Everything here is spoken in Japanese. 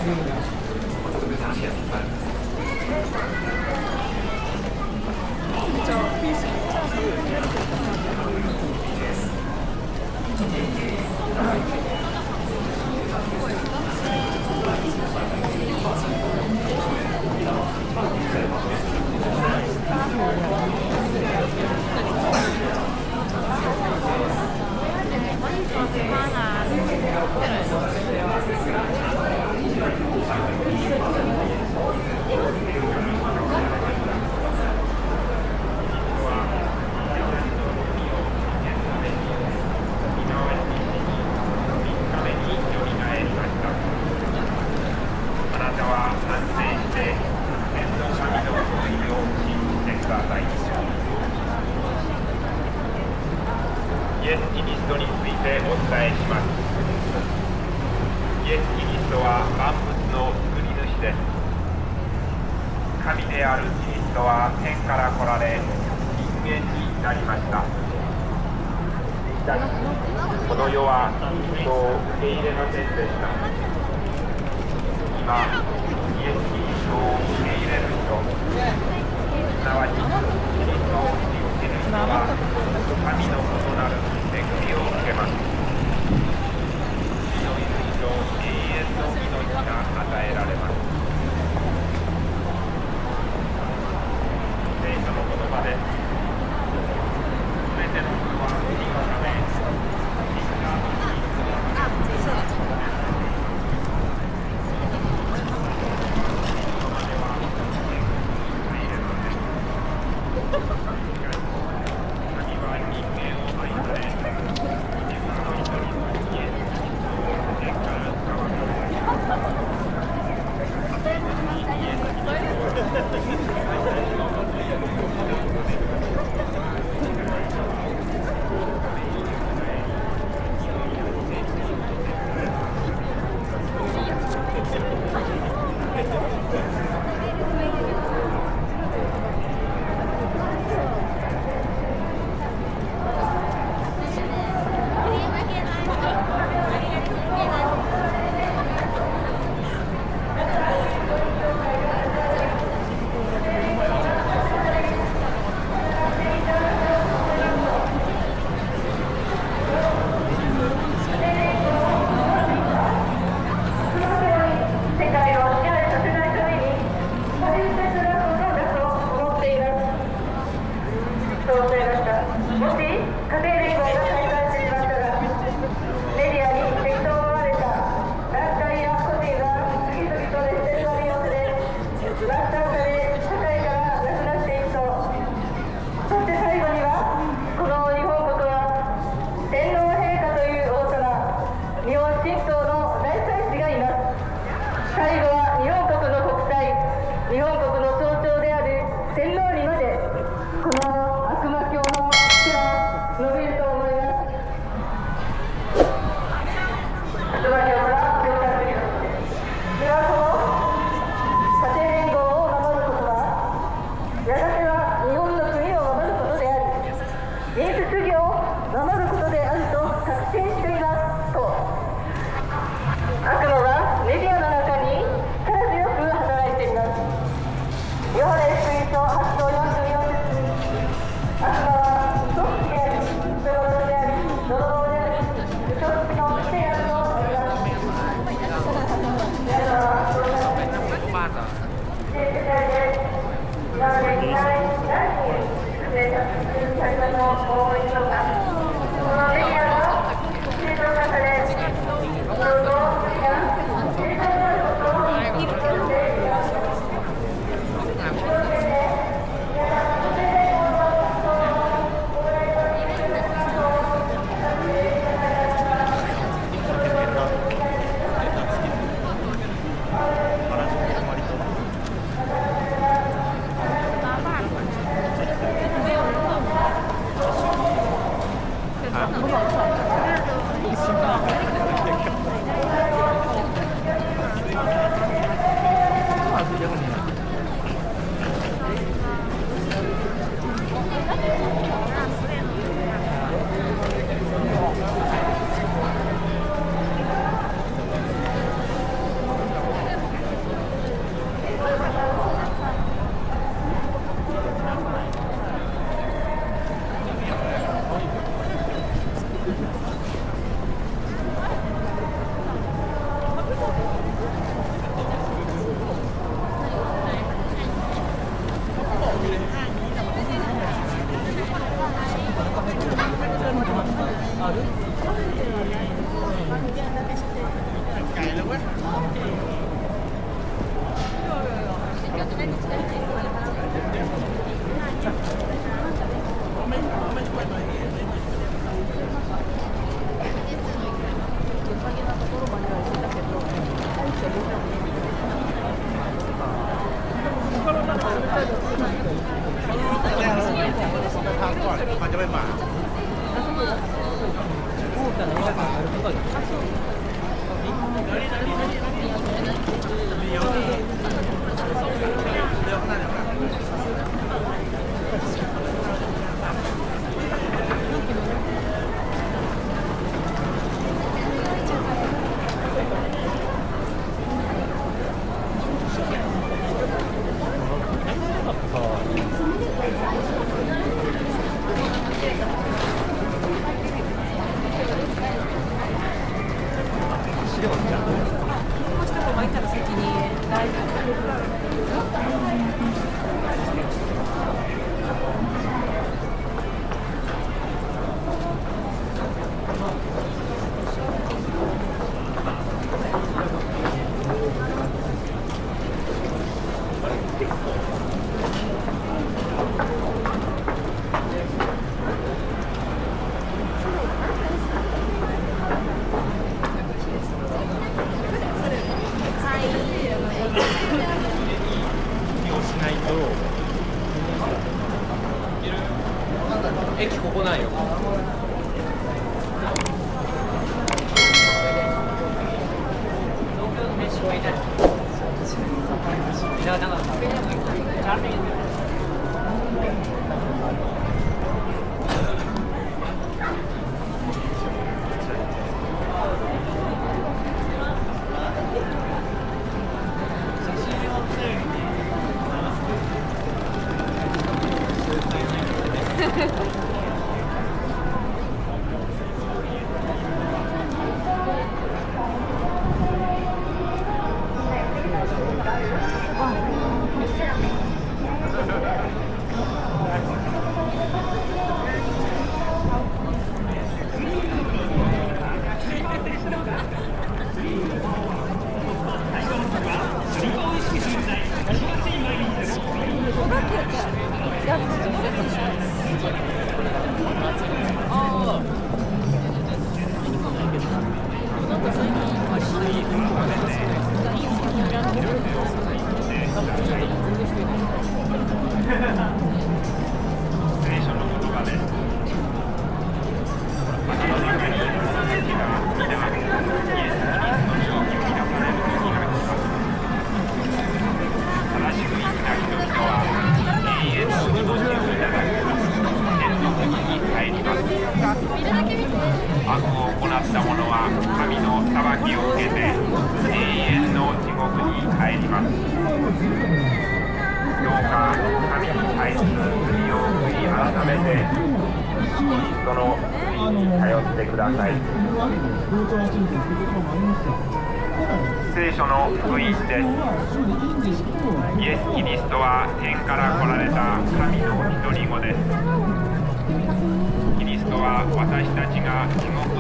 イエス・キリストについてお伝えします。イエス・キリストは万物の作り主です。神であるキリストは天から来られ人間になりました。しかしこの世は人を受け入れませんでした。今イエス・キリストを受け入れる人、すなわちキリストを信じる人は神の異なる恵みを受けます。死のいる以上永遠の命が与えられます。聖書の言葉です。すべてのことは神のため、神が悪魔はメディアの中に巻いたら先に大丈夫。駅ここなんよ。悪を行った者は神の裁きを受けて永遠の地獄に帰ります。どうか神に対する罪を悔い改めてキリストの救いに頼ってください。聖書の福音です。イエス・キリストは天から来られた神の独り子です。キリストは私たちが地獄